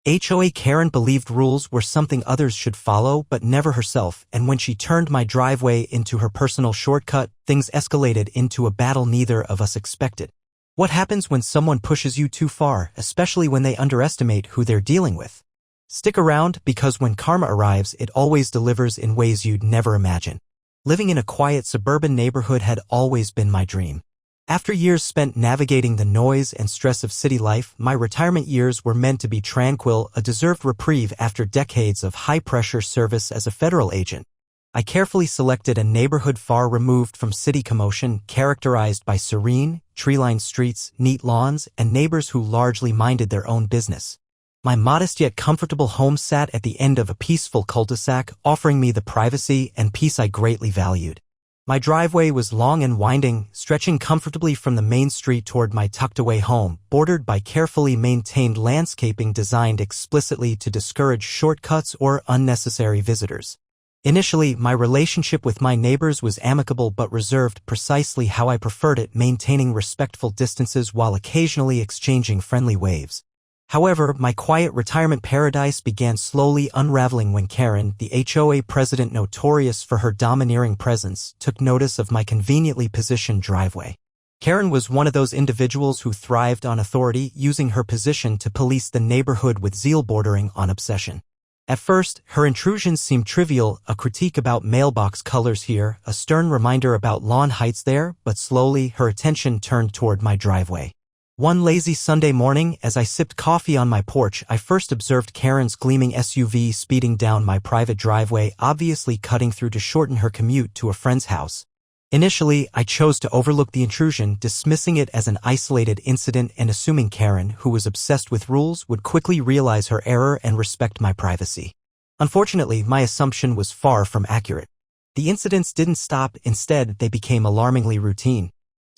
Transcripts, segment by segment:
HOA Karen believed rules were something others should follow but never herself, and when she turned my driveway into her personal shortcut, things escalated into a battle neither of us expected. What happens when someone pushes you too far, especially when they underestimate who they're dealing with? Stick around, because when karma arrives, it always delivers in ways you'd never imagine. Living in a quiet suburban neighborhood had always been my dream. After years spent navigating the noise and stress of city life, my retirement years were meant to be tranquil, a deserved reprieve after decades of high-pressure service as a federal agent. I carefully selected a neighborhood far removed from city commotion, characterized by serene, tree-lined streets, neat lawns, and neighbors who largely minded their own business. My modest yet comfortable home sat at the end of a peaceful cul-de-sac, offering me the privacy and peace I greatly valued. My driveway was long and winding, stretching comfortably from the main street toward my tucked-away home, bordered by carefully maintained landscaping designed explicitly to discourage shortcuts or unnecessary visitors. Initially, my relationship with my neighbors was amicable but reserved, precisely how I preferred it, maintaining respectful distances while occasionally exchanging friendly waves. However, my quiet retirement paradise began slowly unraveling when Karen, the HOA president notorious for her domineering presence, took notice of my conveniently positioned driveway. Karen was one of those individuals who thrived on authority, using her position to police the neighborhood with zeal bordering on obsession. At first, her intrusions seemed trivial, a critique about mailbox colors here, a stern reminder about lawn heights there, but slowly her attention turned toward my driveway. One lazy Sunday morning, as I sipped coffee on my porch, I first observed Karen's gleaming SUV speeding down my private driveway, obviously cutting through to shorten her commute to a friend's house. Initially, I chose to overlook the intrusion, dismissing it as an isolated incident and assuming Karen, who was obsessed with rules, would quickly realize her error and respect my privacy. Unfortunately, my assumption was far from accurate. The incidents didn't stop, instead they became alarmingly routine.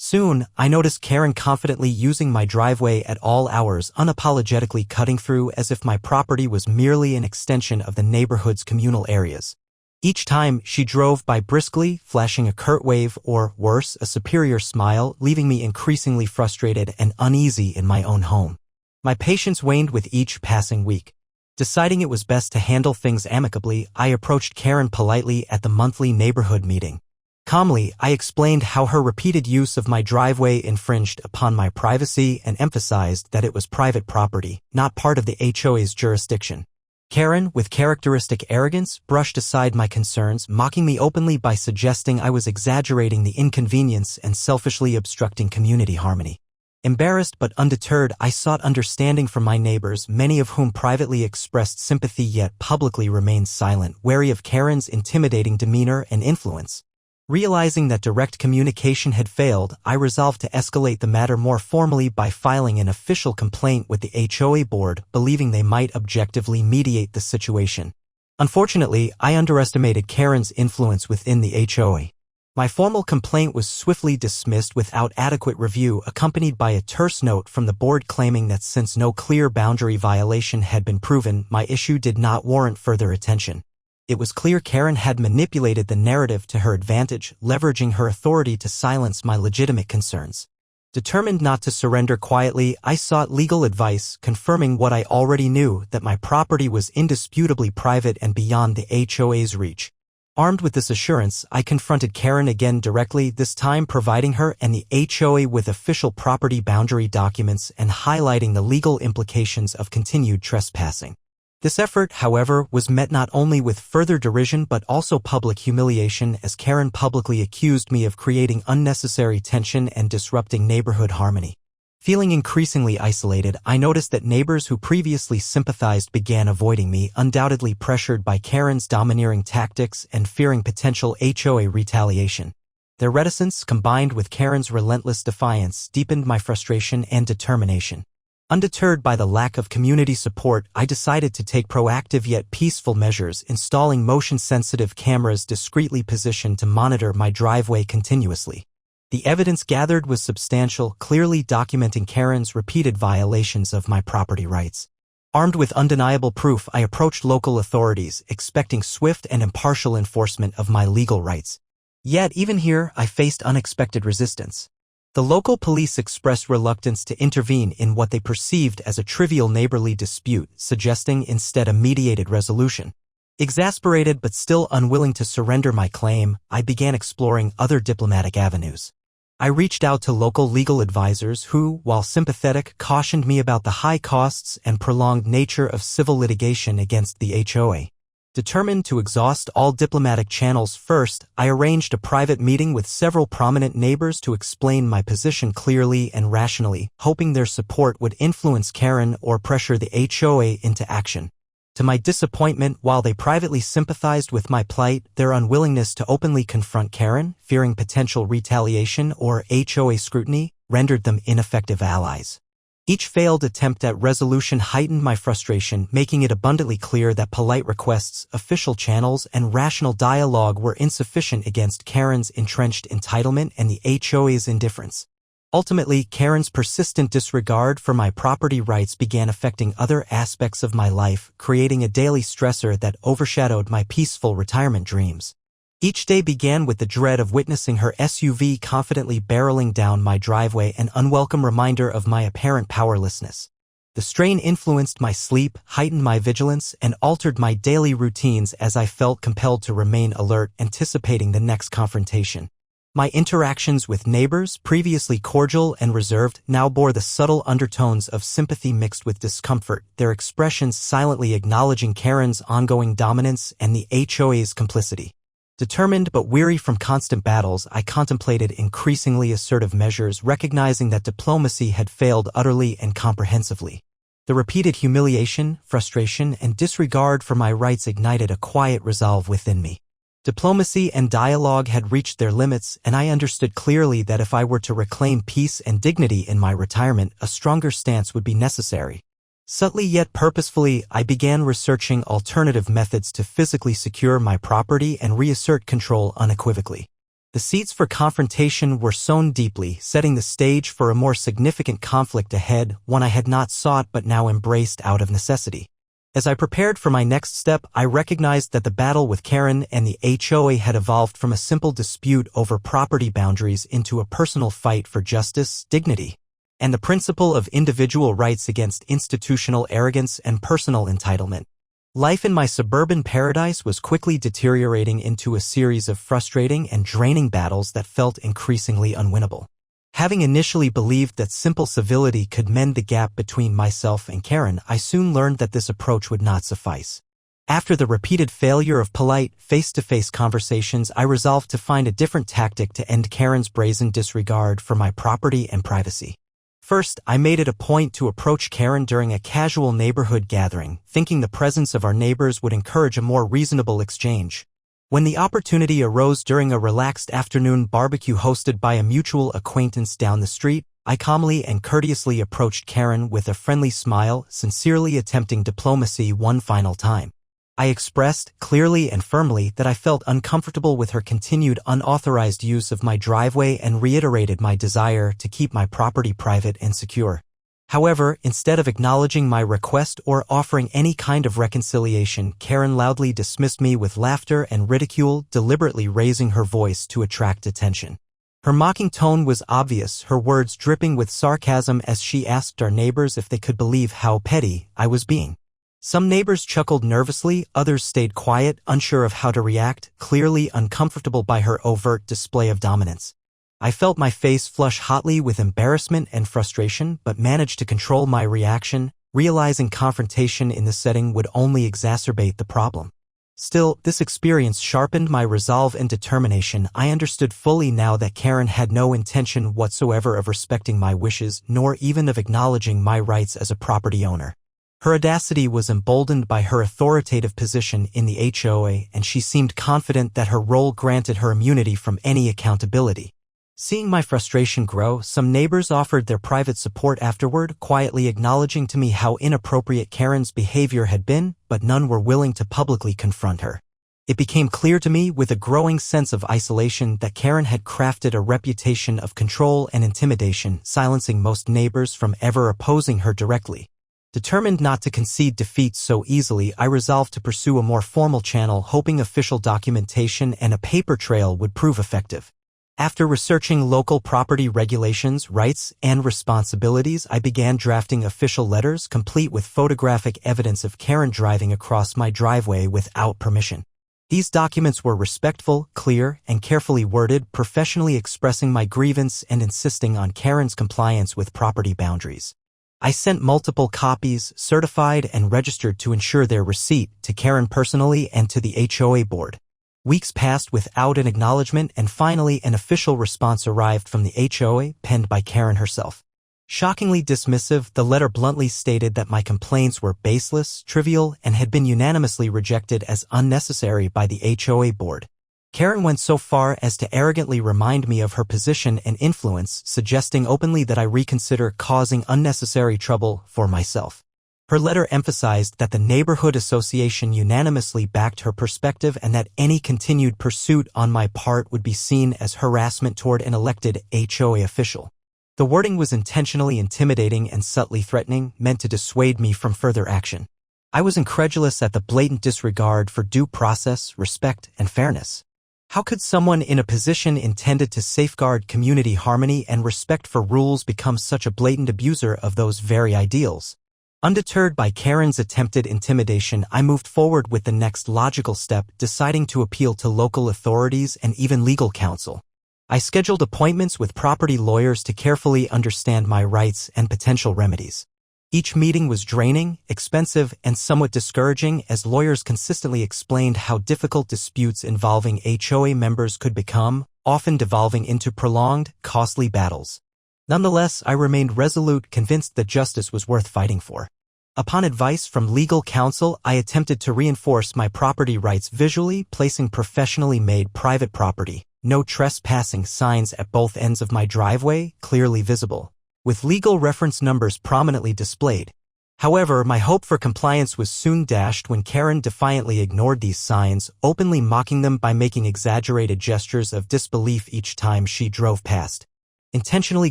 Soon, I noticed Karen confidently using my driveway at all hours, unapologetically cutting through as if my property was merely an extension of the neighborhood's communal areas. Each time, she drove by briskly, flashing a curt wave or, worse, a superior smile, leaving me increasingly frustrated and uneasy in my own home. My patience waned with each passing week. Deciding it was best to handle things amicably, I approached Karen politely at the monthly neighborhood meeting. Calmly, I explained how her repeated use of my driveway infringed upon my privacy and emphasized that it was private property, not part of the HOA's jurisdiction. Karen, with characteristic arrogance, brushed aside my concerns, mocking me openly by suggesting I was exaggerating the inconvenience and selfishly obstructing community harmony. Embarrassed but undeterred, I sought understanding from my neighbors, many of whom privately expressed sympathy yet publicly remained silent, wary of Karen's intimidating demeanor and influence. Realizing that direct communication had failed, I resolved to escalate the matter more formally by filing an official complaint with the HOA board, believing they might objectively mediate the situation. Unfortunately, I underestimated Karen's influence within the HOA. My formal complaint was swiftly dismissed without adequate review, accompanied by a terse note from the board claiming that since no clear boundary violation had been proven, my issue did not warrant further attention. It was clear Karen had manipulated the narrative to her advantage, leveraging her authority to silence my legitimate concerns. Determined not to surrender quietly, I sought legal advice, confirming what I already knew, that my property was indisputably private and beyond the HOA's reach. Armed with this assurance, I confronted Karen again directly, this time providing her and the HOA with official property boundary documents and highlighting the legal implications of continued trespassing. This effort, however, was met not only with further derision but also public humiliation, as Karen publicly accused me of creating unnecessary tension and disrupting neighborhood harmony. Feeling increasingly isolated, I noticed that neighbors who previously sympathized began avoiding me, undoubtedly pressured by Karen's domineering tactics and fearing potential HOA retaliation. Their reticence, combined with Karen's relentless defiance, deepened my frustration and determination. Undeterred by the lack of community support, I decided to take proactive yet peaceful measures, installing motion-sensitive cameras discreetly positioned to monitor my driveway continuously. The evidence gathered was substantial, clearly documenting Karen's repeated violations of my property rights. Armed with undeniable proof, I approached local authorities, expecting swift and impartial enforcement of my legal rights. Yet, even here, I faced unexpected resistance. The local police expressed reluctance to intervene in what they perceived as a trivial neighborly dispute, suggesting instead a mediated resolution. Exasperated but still unwilling to surrender my claim, I began exploring other diplomatic avenues. I reached out to local legal advisors who, while sympathetic, cautioned me about the high costs and prolonged nature of civil litigation against the HOA. Determined to exhaust all diplomatic channels first, I arranged a private meeting with several prominent neighbors to explain my position clearly and rationally, hoping their support would influence Karen or pressure the HOA into action. To my disappointment, while they privately sympathized with my plight, their unwillingness to openly confront Karen, fearing potential retaliation or HOA scrutiny, rendered them ineffective allies. Each failed attempt at resolution heightened my frustration, making it abundantly clear that polite requests, official channels, and rational dialogue were insufficient against Karen's entrenched entitlement and the HOA's indifference. Ultimately, Karen's persistent disregard for my property rights began affecting other aspects of my life, creating a daily stressor that overshadowed my peaceful retirement dreams. Each day began with the dread of witnessing her SUV confidently barreling down my driveway, an unwelcome reminder of my apparent powerlessness. The strain influenced my sleep, heightened my vigilance, and altered my daily routines as I felt compelled to remain alert, anticipating the next confrontation. My interactions with neighbors, previously cordial and reserved, now bore the subtle undertones of sympathy mixed with discomfort, their expressions silently acknowledging Karen's ongoing dominance and the HOA's complicity. Determined but weary from constant battles, I contemplated increasingly assertive measures, recognizing that diplomacy had failed utterly and comprehensively. The repeated humiliation, frustration, and disregard for my rights ignited a quiet resolve within me. Diplomacy and dialogue had reached their limits, and I understood clearly that if I were to reclaim peace and dignity in my retirement, a stronger stance would be necessary. Subtly yet purposefully, I began researching alternative methods to physically secure my property and reassert control unequivocally. The seeds for confrontation were sown deeply, setting the stage for a more significant conflict ahead, one I had not sought but now embraced out of necessity. As I prepared for my next step, I recognized that the battle with Karen and the HOA had evolved from a simple dispute over property boundaries into a personal fight for justice, dignity, and the principle of individual rights against institutional arrogance and personal entitlement. Life in my suburban paradise was quickly deteriorating into a series of frustrating and draining battles that felt increasingly unwinnable. Having initially believed that simple civility could mend the gap between myself and Karen, I soon learned that this approach would not suffice. After the repeated failure of polite, face-to-face conversations, I resolved to find a different tactic to end Karen's brazen disregard for my property and privacy. First, I made it a point to approach Karen during a casual neighborhood gathering, thinking the presence of our neighbors would encourage a more reasonable exchange. When the opportunity arose during a relaxed afternoon barbecue hosted by a mutual acquaintance down the street, I calmly and courteously approached Karen with a friendly smile, sincerely attempting diplomacy one final time. I expressed, clearly and firmly, that I felt uncomfortable with her continued unauthorized use of my driveway and reiterated my desire to keep my property private and secure. However, instead of acknowledging my request or offering any kind of reconciliation, Karen loudly dismissed me with laughter and ridicule, deliberately raising her voice to attract attention. Her mocking tone was obvious, her words dripping with sarcasm as she asked our neighbors if they could believe how petty I was being. Some neighbors chuckled nervously, others stayed quiet, unsure of how to react, clearly uncomfortable by her overt display of dominance. I felt my face flush hotly with embarrassment and frustration, but managed to control my reaction, realizing confrontation in the setting would only exacerbate the problem. Still, this experience sharpened my resolve and determination. I understood fully now that Karen had no intention whatsoever of respecting my wishes, nor even of acknowledging my rights as a property owner. Her audacity was emboldened by her authoritative position in the HOA, and she seemed confident that her role granted her immunity from any accountability. Seeing my frustration grow, some neighbors offered their private support afterward, quietly acknowledging to me how inappropriate Karen's behavior had been, but none were willing to publicly confront her. It became clear to me, with a growing sense of isolation, that Karen had crafted a reputation of control and intimidation, silencing most neighbors from ever opposing her directly. Determined not to concede defeat so easily, I resolved to pursue a more formal channel, hoping official documentation and a paper trail would prove effective. After researching local property regulations, rights, and responsibilities, I began drafting official letters complete with photographic evidence of Karen driving across my driveway without permission. These documents were respectful, clear, and carefully worded, professionally expressing my grievance and insisting on Karen's compliance with property boundaries. I sent multiple copies, certified and registered to ensure their receipt, to Karen personally and to the HOA board. Weeks passed without an acknowledgement, and finally an official response arrived from the HOA, penned by Karen herself. Shockingly dismissive, the letter bluntly stated that my complaints were baseless, trivial, and had been unanimously rejected as unnecessary by the HOA board. Karen went so far as to arrogantly remind me of her position and influence, suggesting openly that I reconsider causing unnecessary trouble for myself. Her letter emphasized that the neighborhood association unanimously backed her perspective and that any continued pursuit on my part would be seen as harassment toward an elected HOA official. The wording was intentionally intimidating and subtly threatening, meant to dissuade me from further action. I was incredulous at the blatant disregard for due process, respect, and fairness. How could someone in a position intended to safeguard community harmony and respect for rules become such a blatant abuser of those very ideals? Undeterred by Karen's attempted intimidation, I moved forward with the next logical step, deciding to appeal to local authorities and even legal counsel. I scheduled appointments with property lawyers to carefully understand my rights and potential remedies. Each meeting was draining, expensive, and somewhat discouraging, as lawyers consistently explained how difficult disputes involving HOA members could become, often devolving into prolonged, costly battles. Nonetheless, I remained resolute, convinced that justice was worth fighting for. Upon advice from legal counsel, I attempted to reinforce my property rights visually, placing professionally made private property, no trespassing signs at both ends of my driveway, clearly visible, with legal reference numbers prominently displayed. However, my hope for compliance was soon dashed when Karen defiantly ignored these signs, openly mocking them by making exaggerated gestures of disbelief each time she drove past, intentionally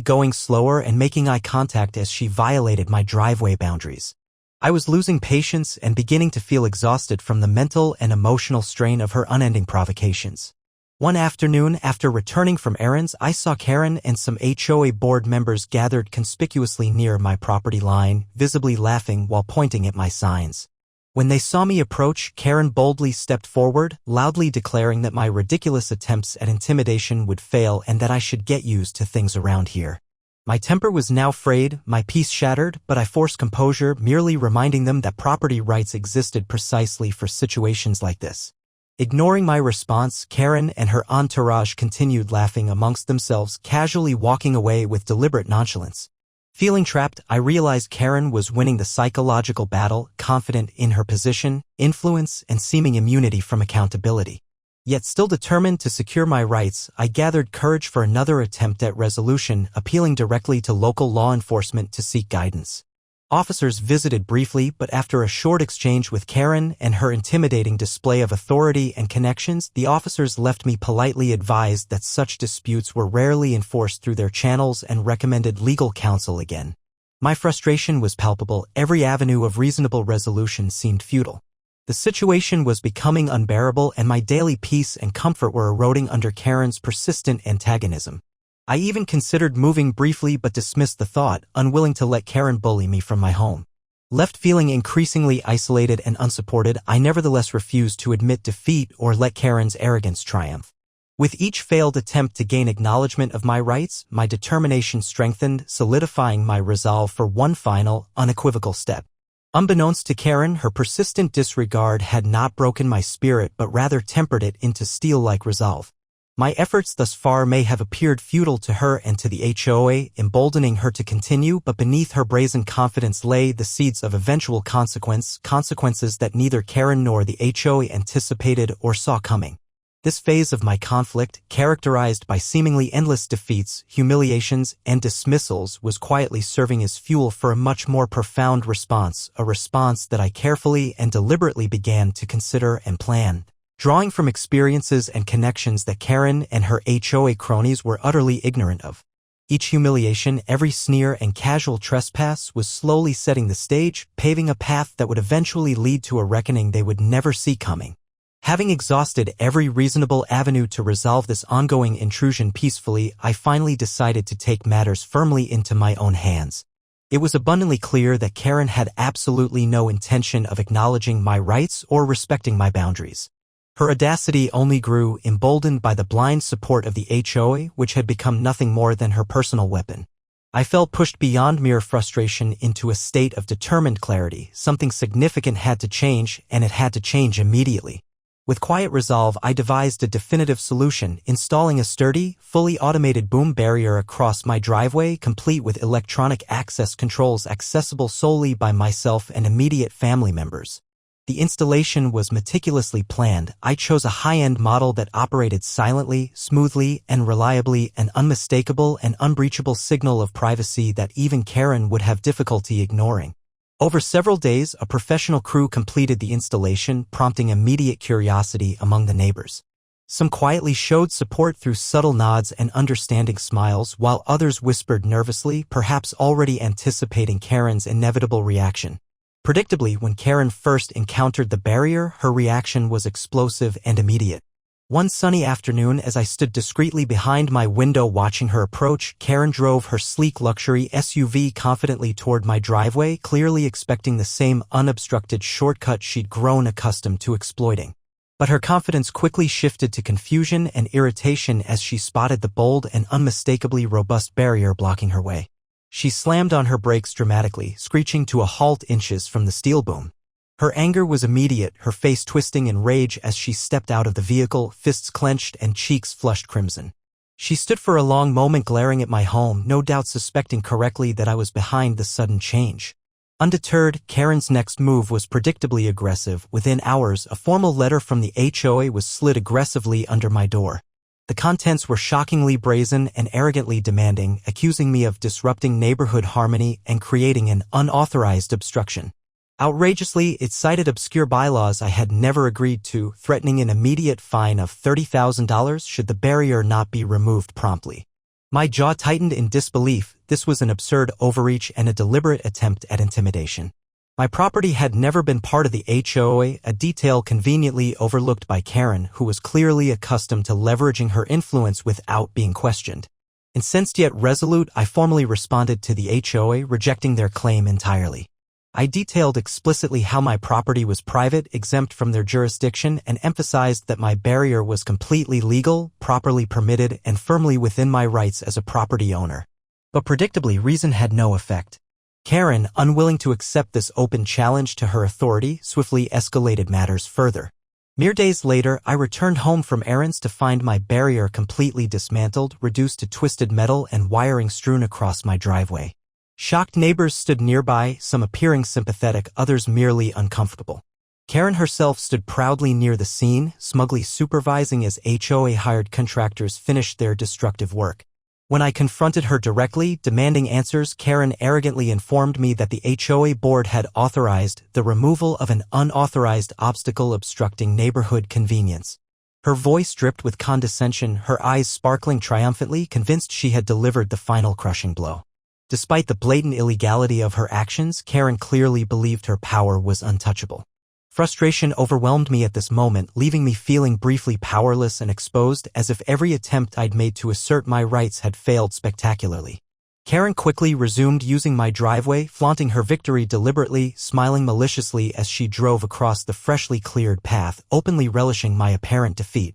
going slower and making eye contact as she violated my driveway boundaries. I was losing patience and beginning to feel exhausted from the mental and emotional strain of her unending provocations. One afternoon, after returning from errands, I saw Karen and some HOA board members gathered conspicuously near my property line, visibly laughing while pointing at my signs. When they saw me approach, Karen boldly stepped forward, loudly declaring that my ridiculous attempts at intimidation would fail and that I should get used to things around here. My temper was now frayed, my peace shattered, but I forced composure, merely reminding them that property rights existed precisely for situations like this. Ignoring my response, Karen and her entourage continued laughing amongst themselves, casually walking away with deliberate nonchalance. Feeling trapped, I realized Karen was winning the psychological battle, confident in her position, influence, and seeming immunity from accountability. Yet still determined to secure my rights, I gathered courage for another attempt at resolution, appealing directly to local law enforcement to seek guidance. Officers visited briefly, but after a short exchange with Karen and her intimidating display of authority and connections, the officers left me politely advised that such disputes were rarely enforced through their channels and recommended legal counsel again. My frustration was palpable. Every avenue of reasonable resolution seemed futile. The situation was becoming unbearable, and my daily peace and comfort were eroding under Karen's persistent antagonism. I even considered moving briefly but dismissed the thought, unwilling to let Karen bully me from my home. Left feeling increasingly isolated and unsupported, I nevertheless refused to admit defeat or let Karen's arrogance triumph. With each failed attempt to gain acknowledgement of my rights, my determination strengthened, solidifying my resolve for one final, unequivocal step. Unbeknownst to Karen, her persistent disregard had not broken my spirit but rather tempered it into steel-like resolve. My efforts thus far may have appeared futile to her and to the HOA, emboldening her to continue, but beneath her brazen confidence lay the seeds of eventual consequences that neither Karen nor the HOA anticipated or saw coming. This phase of my conflict, characterized by seemingly endless defeats, humiliations, and dismissals, was quietly serving as fuel for a much more profound response, a response that I carefully and deliberately began to consider and plan. Drawing from experiences and connections that Karen and her HOA cronies were utterly ignorant of. Each humiliation, every sneer and casual trespass was slowly setting the stage, paving a path that would eventually lead to a reckoning they would never see coming. Having exhausted every reasonable avenue to resolve this ongoing intrusion peacefully, I finally decided to take matters firmly into my own hands. It was abundantly clear that Karen had absolutely no intention of acknowledging my rights or respecting my boundaries. Her audacity only grew, emboldened by the blind support of the HOA, which had become nothing more than her personal weapon. I felt pushed beyond mere frustration into a state of determined clarity. Something significant had to change, and it had to change immediately. With quiet resolve, I devised a definitive solution, installing a sturdy, fully automated boom barrier across my driveway, complete with electronic access controls accessible solely by myself and immediate family members. The installation was meticulously planned. I chose a high-end model that operated silently, smoothly, and reliably, an unmistakable and unbreachable signal of privacy that even Karen would have difficulty ignoring. Over several days, a professional crew completed the installation, prompting immediate curiosity among the neighbors. Some quietly showed support through subtle nods and understanding smiles, while others whispered nervously, perhaps already anticipating Karen's inevitable reaction. Predictably, when Karen first encountered the barrier, her reaction was explosive and immediate. One sunny afternoon, as I stood discreetly behind my window watching her approach, Karen drove her sleek luxury SUV confidently toward my driveway, clearly expecting the same unobstructed shortcut she'd grown accustomed to exploiting. But her confidence quickly shifted to confusion and irritation as she spotted the bold and unmistakably robust barrier blocking her way. She slammed on her brakes dramatically, screeching to a halt inches from the steel boom. Her anger was immediate, her face twisting in rage as she stepped out of the vehicle, fists clenched and cheeks flushed crimson. She stood for a long moment glaring at my home, no doubt suspecting correctly that I was behind the sudden change. Undeterred, Karen's next move was predictably aggressive. Within hours, a formal letter from the HOA was slid aggressively under my door. The contents were shockingly brazen and arrogantly demanding, accusing me of disrupting neighborhood harmony and creating an unauthorized obstruction. Outrageously, it cited obscure bylaws I had never agreed to, threatening an immediate fine of $30,000 should the barrier not be removed promptly. My jaw tightened in disbelief. This was an absurd overreach and a deliberate attempt at intimidation. My property had never been part of the HOA, a detail conveniently overlooked by Karen, who was clearly accustomed to leveraging her influence without being questioned. Incensed yet resolute, I formally responded to the HOA, rejecting their claim entirely. I detailed explicitly how my property was private, exempt from their jurisdiction, and emphasized that my barrier was completely legal, properly permitted, and firmly within my rights as a property owner. But predictably, reason had no effect. Karen, unwilling to accept this open challenge to her authority, swiftly escalated matters further. Mere days later, I returned home from errands to find my barrier completely dismantled, reduced to twisted metal and wiring strewn across my driveway. Shocked neighbors stood nearby, some appearing sympathetic, others merely uncomfortable. Karen herself stood proudly near the scene, smugly supervising as HOA-hired contractors finished their destructive work. When I confronted her directly, demanding answers, Karen arrogantly informed me that the HOA board had authorized the removal of an unauthorized obstacle obstructing neighborhood convenience. Her voice dripped with condescension, her eyes sparkling triumphantly, convinced she had delivered the final crushing blow. Despite the blatant illegality of her actions, Karen clearly believed her power was untouchable. Frustration overwhelmed me at this moment, leaving me feeling briefly powerless and exposed, as if every attempt I'd made to assert my rights had failed spectacularly. Karen quickly resumed using my driveway, flaunting her victory deliberately, smiling maliciously as she drove across the freshly cleared path, openly relishing my apparent defeat.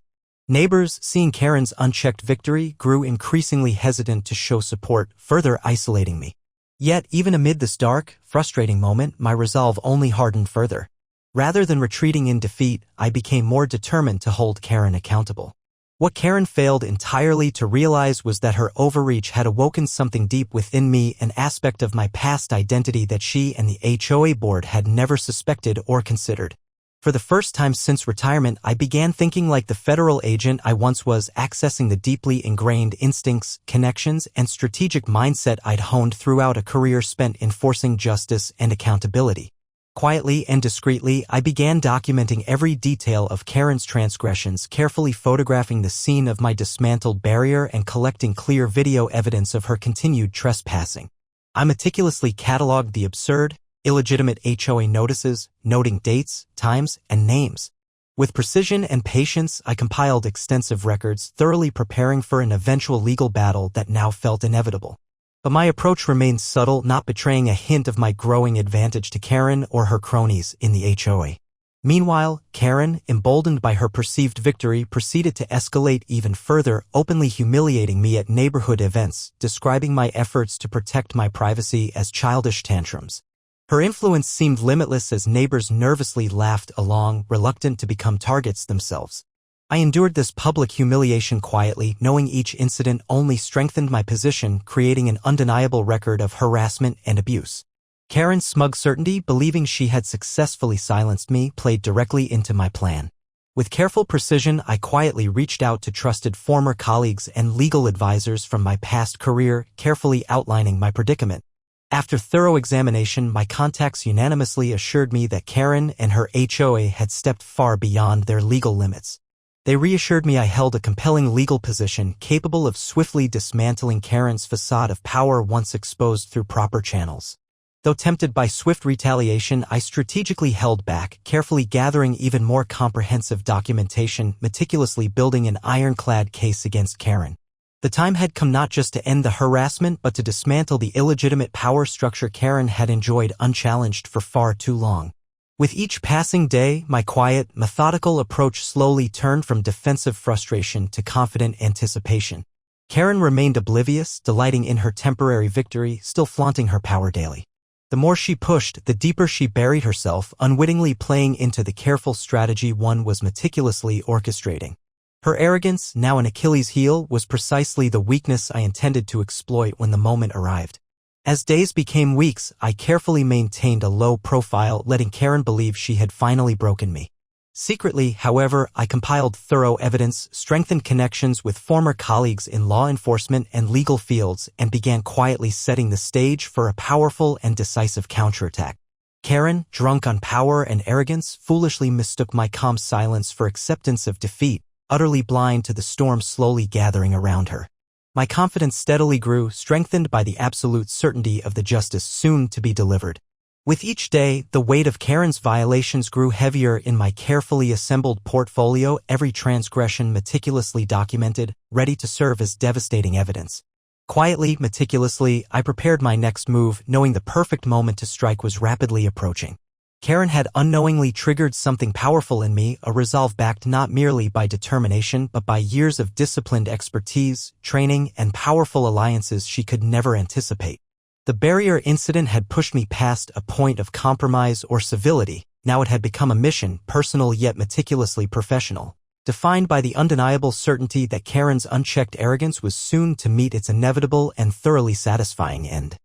Neighbors, seeing Karen's unchecked victory, grew increasingly hesitant to show support, further isolating me. Yet, even amid this dark, frustrating moment, my resolve only hardened further. Rather than retreating in defeat, I became more determined to hold Karen accountable. What Karen failed entirely to realize was that her overreach had awoken something deep within me, an aspect of my past identity that she and the HOA board had never suspected or considered. For the first time since retirement, I began thinking like the federal agent I once was, accessing the deeply ingrained instincts, connections, and strategic mindset I'd honed throughout a career spent enforcing justice and accountability. Quietly and discreetly, I began documenting every detail of Karen's transgressions, carefully photographing the scene of my dismantled barrier and collecting clear video evidence of her continued trespassing. I meticulously cataloged the absurd, illegitimate HOA notices, noting dates, times, and names. With precision and patience, I compiled extensive records, thoroughly preparing for an eventual legal battle that now felt inevitable. But my approach remained subtle, not betraying a hint of my growing advantage to Karen or her cronies in the HOA. Meanwhile, Karen, emboldened by her perceived victory, proceeded to escalate even further, openly humiliating me at neighborhood events, describing my efforts to protect my privacy as childish tantrums. Her influence seemed limitless as neighbors nervously laughed along, reluctant to become targets themselves. I endured this public humiliation quietly, knowing each incident only strengthened my position, creating an undeniable record of harassment and abuse. Karen's smug certainty, believing she had successfully silenced me, played directly into my plan. With careful precision, I quietly reached out to trusted former colleagues and legal advisors from my past career, carefully outlining my predicament. After thorough examination, my contacts unanimously assured me that Karen and her HOA had stepped far beyond their legal limits. They reassured me I held a compelling legal position capable of swiftly dismantling Karen's facade of power once exposed through proper channels. Though tempted by swift retaliation, I strategically held back, carefully gathering even more comprehensive documentation, meticulously building an ironclad case against Karen. The time had come not just to end the harassment but to dismantle the illegitimate power structure Karen had enjoyed unchallenged for far too long. With each passing day, my quiet, methodical approach slowly turned from defensive frustration to confident anticipation. Karen remained oblivious, delighting in her temporary victory, still flaunting her power daily. The more she pushed, the deeper she buried herself, unwittingly playing into the careful strategy one was meticulously orchestrating. Her arrogance, now an Achilles heel, was precisely the weakness I intended to exploit when the moment arrived. As days became weeks, I carefully maintained a low profile, letting Karen believe she had finally broken me. Secretly, however, I compiled thorough evidence, strengthened connections with former colleagues in law enforcement and legal fields, and began quietly setting the stage for a powerful and decisive counterattack. Karen, drunk on power and arrogance, foolishly mistook my calm silence for acceptance of defeat, utterly blind to the storm slowly gathering around her. My confidence steadily grew, strengthened by the absolute certainty of the justice soon to be delivered. With each day, the weight of Karen's violations grew heavier in my carefully assembled portfolio, every transgression meticulously documented, ready to serve as devastating evidence. Quietly, meticulously, I prepared my next move, knowing the perfect moment to strike was rapidly approaching. Karen had unknowingly triggered something powerful in me, a resolve backed not merely by determination but by years of disciplined expertise, training, and powerful alliances she could never anticipate. The barrier incident had pushed me past a point of compromise or civility. Now it had become a mission, personal yet meticulously professional, defined by the undeniable certainty that Karen's unchecked arrogance was soon to meet its inevitable and thoroughly satisfying end.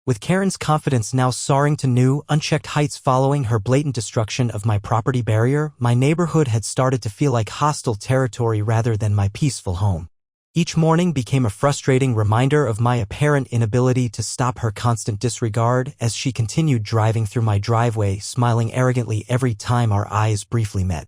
With Karen's confidence now soaring to new, unchecked heights following her blatant destruction of my property barrier, my neighborhood had started to feel like hostile territory rather than my peaceful home. Each morning became a frustrating reminder of my apparent inability to stop her constant disregard as she continued driving through my driveway, smiling arrogantly every time our eyes briefly met.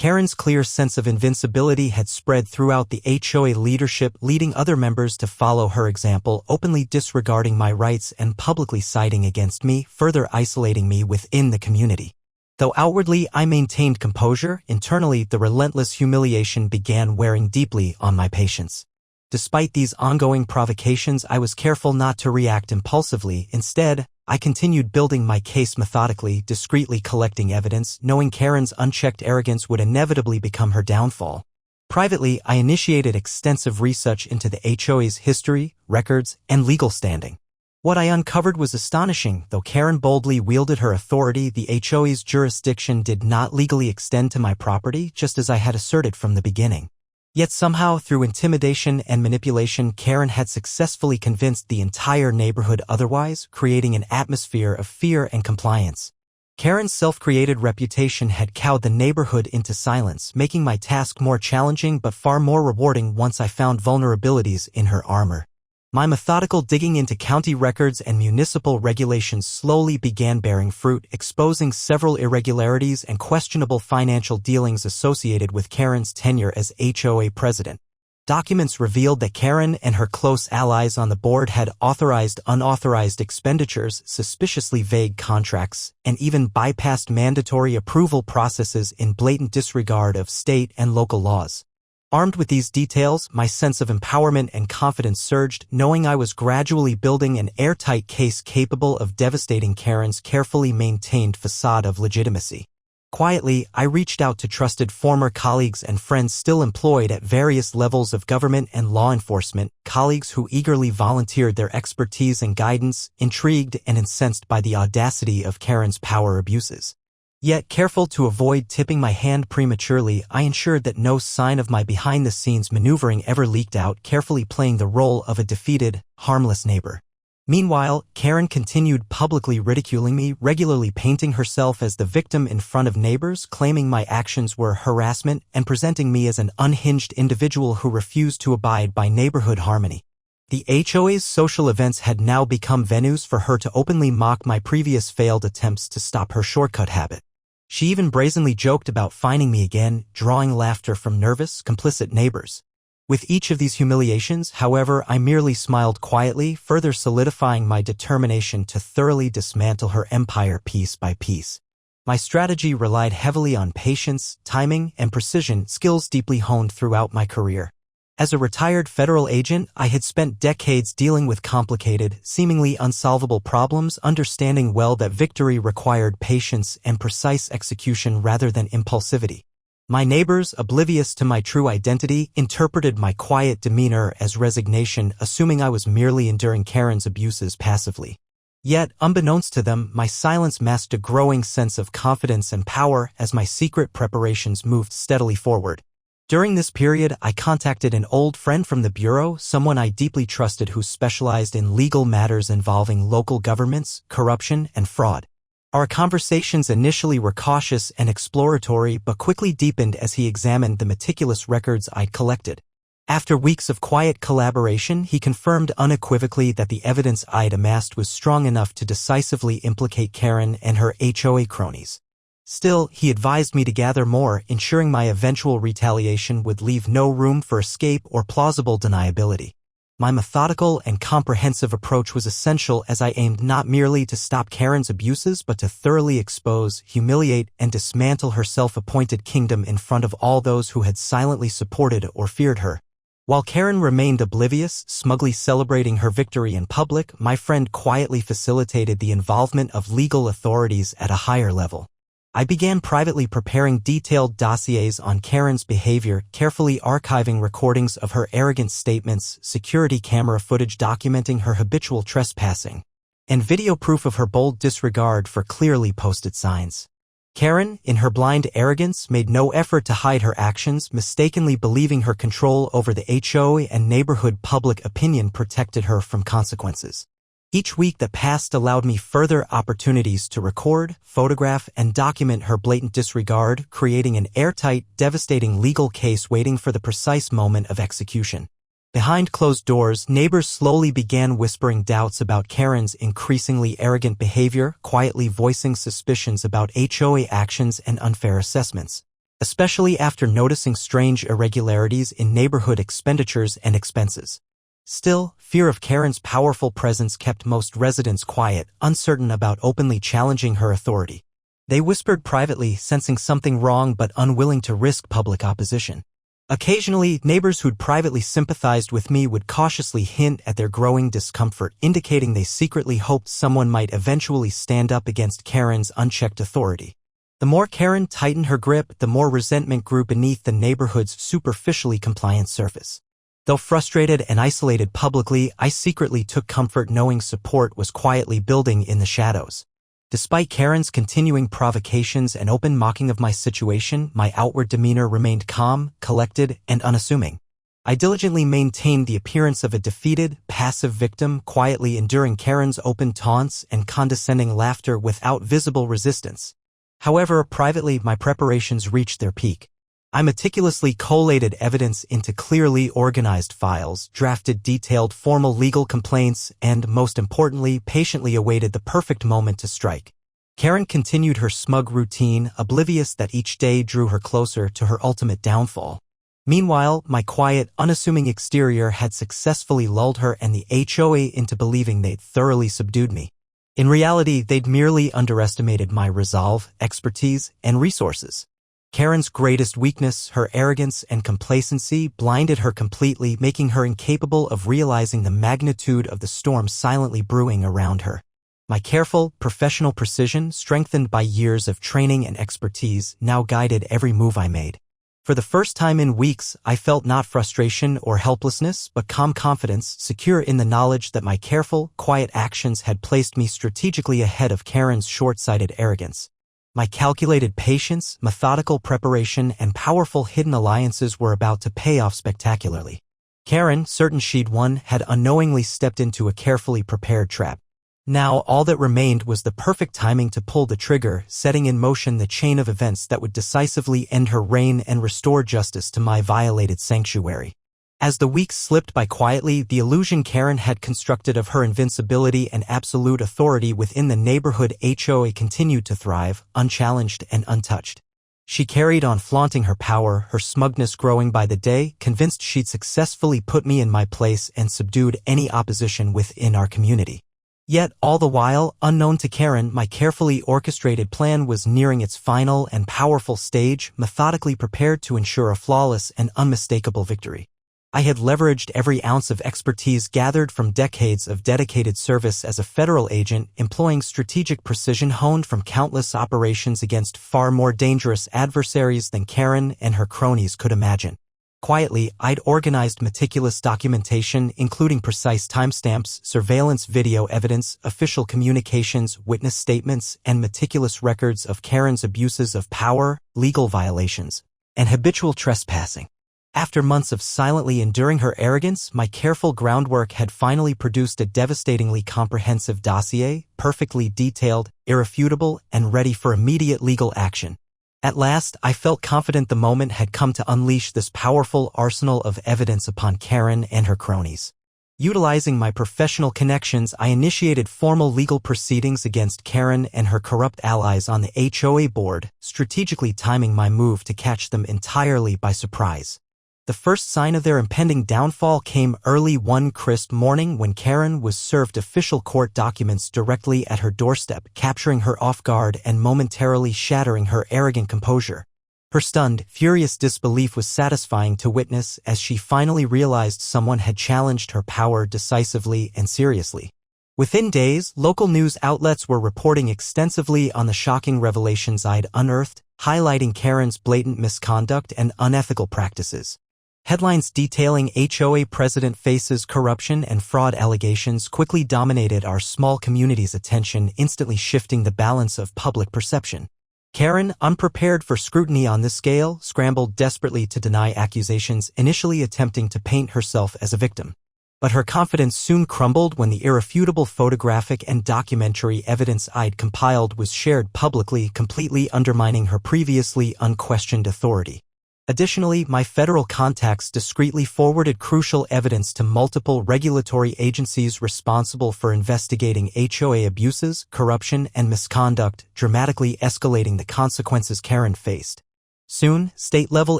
Karen's clear sense of invincibility had spread throughout the HOA leadership, leading other members to follow her example, openly disregarding my rights and publicly siding against me, further isolating me within the community. Though outwardly I maintained composure, internally the relentless humiliation began wearing deeply on my patience. Despite these ongoing provocations, I was careful not to react impulsively. Instead, I continued building my case methodically, discreetly collecting evidence, knowing Karen's unchecked arrogance would inevitably become her downfall. Privately, I initiated extensive research into the HOA's history, records, and legal standing. What I uncovered was astonishing. Though Karen boldly wielded her authority, the HOA's jurisdiction did not legally extend to my property, just as I had asserted from the beginning. Yet somehow, through intimidation and manipulation, Karen had successfully convinced the entire neighborhood otherwise, creating an atmosphere of fear and compliance. Karen's self-created reputation had cowed the neighborhood into silence, making my task more challenging but far more rewarding once I found vulnerabilities in her armor. My methodical digging into county records and municipal regulations slowly began bearing fruit, exposing several irregularities and questionable financial dealings associated with Karen's tenure as HOA president. Documents revealed that Karen and her close allies on the board had authorized unauthorized expenditures, suspiciously vague contracts, and even bypassed mandatory approval processes in blatant disregard of state and local laws. Armed with these details, my sense of empowerment and confidence surged, knowing I was gradually building an airtight case capable of devastating Karen's carefully maintained facade of legitimacy. Quietly, I reached out to trusted former colleagues and friends still employed at various levels of government and law enforcement, colleagues who eagerly volunteered their expertise and guidance, intrigued and incensed by the audacity of Karen's power abuses. Yet, careful to avoid tipping my hand prematurely, I ensured that no sign of my behind-the-scenes maneuvering ever leaked out, carefully playing the role of a defeated, harmless neighbor. Meanwhile, Karen continued publicly ridiculing me, regularly painting herself as the victim in front of neighbors, claiming my actions were harassment and presenting me as an unhinged individual who refused to abide by neighborhood harmony. The HOA's social events had now become venues for her to openly mock my previous failed attempts to stop her shortcut habit. She even brazenly joked about finding me again, drawing laughter from nervous, complicit neighbors. With each of these humiliations, however, I merely smiled quietly, further solidifying my determination to thoroughly dismantle her empire piece by piece. My strategy relied heavily on patience, timing, and precision, skills deeply honed throughout my career. As a retired federal agent, I had spent decades dealing with complicated, seemingly unsolvable problems, understanding well that victory required patience and precise execution rather than impulsivity. My neighbors, oblivious to my true identity, interpreted my quiet demeanor as resignation, assuming I was merely enduring Karen's abuses passively. Yet, unbeknownst to them, my silence masked a growing sense of confidence and power as my secret preparations moved steadily forward. During this period, I contacted an old friend from the Bureau, someone I deeply trusted who specialized in legal matters involving local governments, corruption, and fraud. Our conversations initially were cautious and exploratory but quickly deepened as he examined the meticulous records I'd collected. After weeks of quiet collaboration, he confirmed unequivocally that the evidence I'd amassed was strong enough to decisively implicate Karen and her HOA cronies. Still, he advised me to gather more, ensuring my eventual retaliation would leave no room for escape or plausible deniability. My methodical and comprehensive approach was essential as I aimed not merely to stop Karen's abuses but to thoroughly expose, humiliate, and dismantle her self-appointed kingdom in front of all those who had silently supported or feared her. While Karen remained oblivious, smugly celebrating her victory in public, my friend quietly facilitated the involvement of legal authorities at a higher level. I began privately preparing detailed dossiers on Karen's behavior, carefully archiving recordings of her arrogant statements, security camera footage documenting her habitual trespassing, and video proof of her bold disregard for clearly posted signs. Karen, in her blind arrogance, made no effort to hide her actions, mistakenly believing her control over the HOA and neighborhood public opinion protected her from consequences. Each week that passed allowed me further opportunities to record, photograph, and document her blatant disregard, creating an airtight, devastating legal case waiting for the precise moment of execution. Behind closed doors, neighbors slowly began whispering doubts about Karen's increasingly arrogant behavior, quietly voicing suspicions about HOA actions and unfair assessments, especially after noticing strange irregularities in neighborhood expenditures and expenses. Still, fear of Karen's powerful presence kept most residents quiet, uncertain about openly challenging her authority. They whispered privately, sensing something wrong but unwilling to risk public opposition. Occasionally, neighbors who'd privately sympathized with me would cautiously hint at their growing discomfort, indicating they secretly hoped someone might eventually stand up against Karen's unchecked authority. The more Karen tightened her grip, the more resentment grew beneath the neighborhood's superficially compliant surface. Though frustrated and isolated publicly, I secretly took comfort knowing support was quietly building in the shadows. Despite Karen's continuing provocations and open mocking of my situation, my outward demeanor remained calm, collected, and unassuming. I diligently maintained the appearance of a defeated, passive victim, quietly enduring Karen's open taunts and condescending laughter without visible resistance. However, privately, my preparations reached their peak. I meticulously collated evidence into clearly organized files, drafted detailed formal legal complaints, and, most importantly, patiently awaited the perfect moment to strike. Karen continued her smug routine, oblivious that each day drew her closer to her ultimate downfall. Meanwhile, my quiet, unassuming exterior had successfully lulled her and the HOA into believing they'd thoroughly subdued me. In reality, they'd merely underestimated my resolve, expertise, and resources. Karen's greatest weakness, her arrogance and complacency, blinded her completely, making her incapable of realizing the magnitude of the storm silently brewing around her. My careful, professional precision, strengthened by years of training and expertise, now guided every move I made. For the first time in weeks, I felt not frustration or helplessness, but calm confidence, secure in the knowledge that my careful, quiet actions had placed me strategically ahead of Karen's short-sighted arrogance. My calculated patience, methodical preparation, and powerful hidden alliances were about to pay off spectacularly. Karen, certain she'd won, had unknowingly stepped into a carefully prepared trap. Now, all that remained was the perfect timing to pull the trigger, setting in motion the chain of events that would decisively end her reign and restore justice to my violated sanctuary. As the weeks slipped by quietly, the illusion Karen had constructed of her invincibility and absolute authority within the neighborhood HOA continued to thrive, unchallenged and untouched. She carried on flaunting her power, her smugness growing by the day, convinced she'd successfully put me in my place and subdued any opposition within our community. Yet, all the while, unknown to Karen, my carefully orchestrated plan was nearing its final and powerful stage, methodically prepared to ensure a flawless and unmistakable victory. I had leveraged every ounce of expertise gathered from decades of dedicated service as a federal agent, employing strategic precision honed from countless operations against far more dangerous adversaries than Karen and her cronies could imagine. Quietly, I'd organized meticulous documentation, including precise timestamps, surveillance video evidence, official communications, witness statements, and meticulous records of Karen's abuses of power, legal violations, and habitual trespassing. After months of silently enduring her arrogance, my careful groundwork had finally produced a devastatingly comprehensive dossier, perfectly detailed, irrefutable, and ready for immediate legal action. At last, I felt confident the moment had come to unleash this powerful arsenal of evidence upon Karen and her cronies. Utilizing my professional connections, I initiated formal legal proceedings against Karen and her corrupt allies on the HOA board, strategically timing my move to catch them entirely by surprise. The first sign of their impending downfall came early one crisp morning when Karen was served official court documents directly at her doorstep, capturing her off guard and momentarily shattering her arrogant composure. Her stunned, furious disbelief was satisfying to witness as she finally realized someone had challenged her power decisively and seriously. Within days, local news outlets were reporting extensively on the shocking revelations I'd unearthed, highlighting Karen's blatant misconduct and unethical practices. Headlines detailing HOA president faces corruption and fraud allegations quickly dominated our small community's attention, instantly shifting the balance of public perception. Karen, unprepared for scrutiny on this scale, scrambled desperately to deny accusations, initially attempting to paint herself as a victim. But her confidence soon crumbled when the irrefutable photographic and documentary evidence I'd compiled was shared publicly, completely undermining her previously unquestioned authority. Additionally, my federal contacts discreetly forwarded crucial evidence to multiple regulatory agencies responsible for investigating HOA abuses, corruption, and misconduct, dramatically escalating the consequences Karen faced. Soon, state-level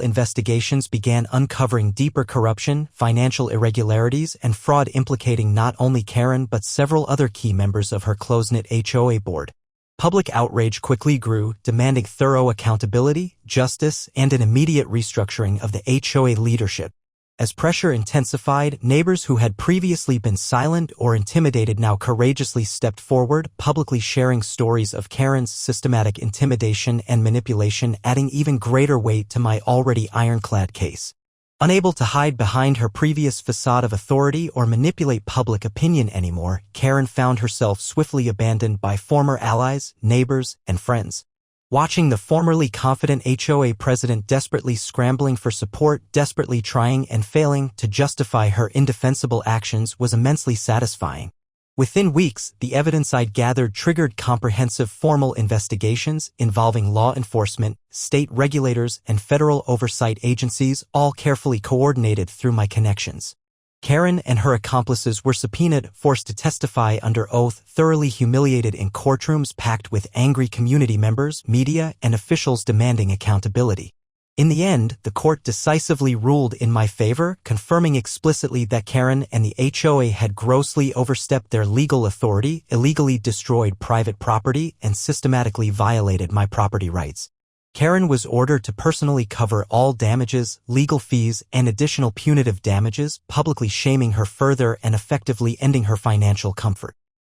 investigations began uncovering deeper corruption, financial irregularities, and fraud implicating not only Karen but several other key members of her close-knit HOA board. Public outrage quickly grew, demanding thorough accountability, justice, and an immediate restructuring of the HOA leadership. As pressure intensified, neighbors who had previously been silent or intimidated now courageously stepped forward, publicly sharing stories of Karen's systematic intimidation and manipulation, adding even greater weight to my already ironclad case. Unable to hide behind her previous facade of authority or manipulate public opinion anymore, Karen found herself swiftly abandoned by former allies, neighbors, and friends. Watching the formerly confident HOA president desperately scrambling for support, desperately trying and failing to justify her indefensible actions was immensely satisfying. Within weeks, the evidence I'd gathered triggered comprehensive formal investigations involving law enforcement, state regulators, and federal oversight agencies, all carefully coordinated through my connections. Karen and her accomplices were subpoenaed, forced to testify under oath, thoroughly humiliated in courtrooms packed with angry community members, media, and officials demanding accountability. In the end, the court decisively ruled in my favor, confirming explicitly that Karen and the HOA had grossly overstepped their legal authority, illegally destroyed private property, and systematically violated my property rights. Karen was ordered to personally cover all damages, legal fees, and additional punitive damages, publicly shaming her further and effectively ending her financial comfort.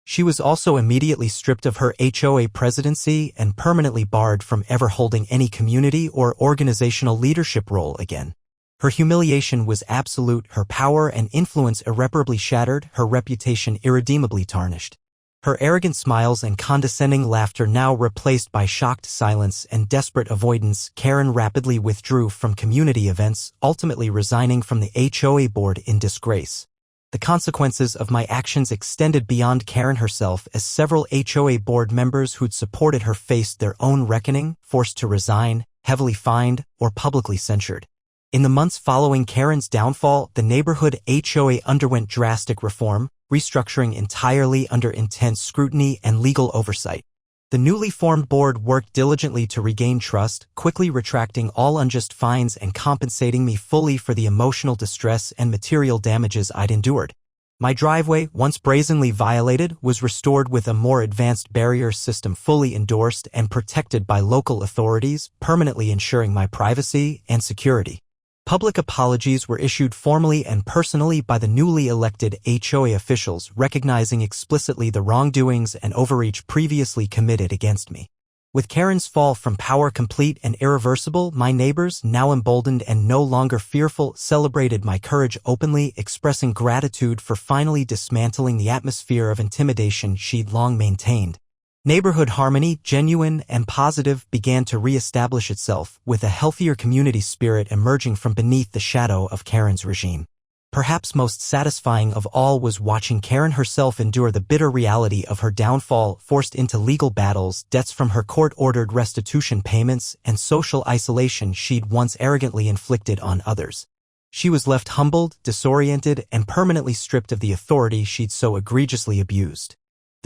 She was also immediately stripped of her HOA presidency and permanently barred from ever holding any community or organizational leadership role again. Her humiliation was absolute, her power and influence irreparably shattered, her reputation irredeemably tarnished. Her arrogant smiles and condescending laughter now replaced by shocked silence and desperate avoidance, Karen rapidly withdrew from community events, ultimately resigning from the HOA board in disgrace. The consequences of my actions extended beyond Karen herself, as several HOA board members who'd supported her faced their own reckoning, forced to resign, heavily fined, or publicly censured. In the months following Karen's downfall, the neighborhood HOA underwent drastic reform, restructuring entirely under intense scrutiny and legal oversight. The newly formed board worked diligently to regain trust, quickly retracting all unjust fines and compensating me fully for the emotional distress and material damages I'd endured. My driveway, once brazenly violated, was restored with a more advanced barrier system fully endorsed and protected by local authorities, permanently ensuring my privacy and security. Public apologies were issued formally and personally by the newly elected HOA officials, recognizing explicitly the wrongdoings and overreach previously committed against me. With Karen's fall from power complete and irreversible, my neighbors, now emboldened and no longer fearful, celebrated my courage openly, expressing gratitude for finally dismantling the atmosphere of intimidation she'd long maintained. Neighborhood harmony, genuine and positive, began to re-establish itself, with a healthier community spirit emerging from beneath the shadow of Karen's regime. Perhaps most satisfying of all was watching Karen herself endure the bitter reality of her downfall, forced into legal battles, debts from her court-ordered restitution payments, and social isolation she'd once arrogantly inflicted on others. She was left humbled, disoriented, and permanently stripped of the authority she'd so egregiously abused.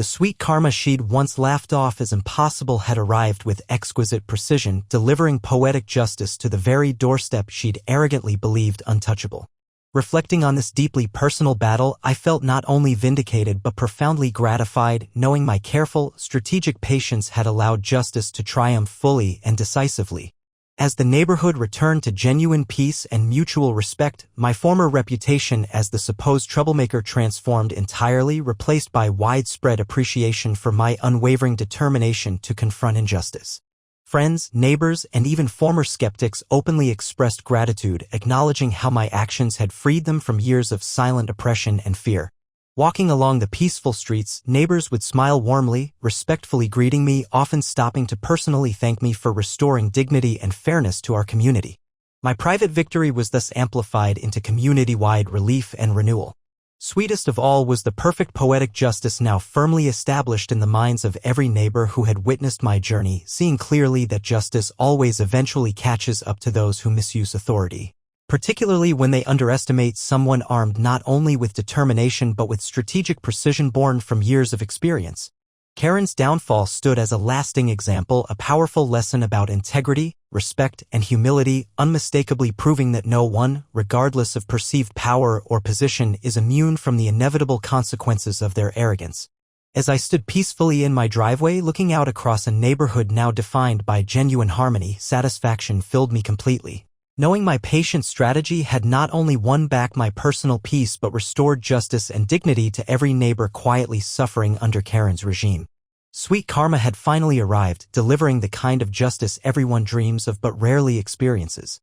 The sweet karma she'd once laughed off as impossible had arrived with exquisite precision, delivering poetic justice to the very doorstep she'd arrogantly believed untouchable. Reflecting on this deeply personal battle, I felt not only vindicated but profoundly gratified, knowing my careful, strategic patience had allowed justice to triumph fully and decisively. As the neighborhood returned to genuine peace and mutual respect, my former reputation as the supposed troublemaker transformed entirely, replaced by widespread appreciation for my unwavering determination to confront injustice. Friends, neighbors, and even former skeptics openly expressed gratitude, acknowledging how my actions had freed them from years of silent oppression and fear. Walking along the peaceful streets, neighbors would smile warmly, respectfully greeting me, often stopping to personally thank me for restoring dignity and fairness to our community. My private victory was thus amplified into community-wide relief and renewal. Sweetest of all was the perfect poetic justice now firmly established in the minds of every neighbor who had witnessed my journey, seeing clearly that justice always eventually catches up to those who misuse authority, particularly when they underestimate someone armed not only with determination but with strategic precision born from years of experience. Karen's downfall stood as a lasting example, a powerful lesson about integrity, respect, and humility, unmistakably proving that no one, regardless of perceived power or position, is immune from the inevitable consequences of their arrogance. As I stood peacefully in my driveway, looking out across a neighborhood now defined by genuine harmony, satisfaction filled me completely. Knowing my patient strategy had not only won back my personal peace but restored justice and dignity to every neighbor quietly suffering under Karen's regime. Sweet karma had finally arrived, delivering the kind of justice everyone dreams of but rarely experiences.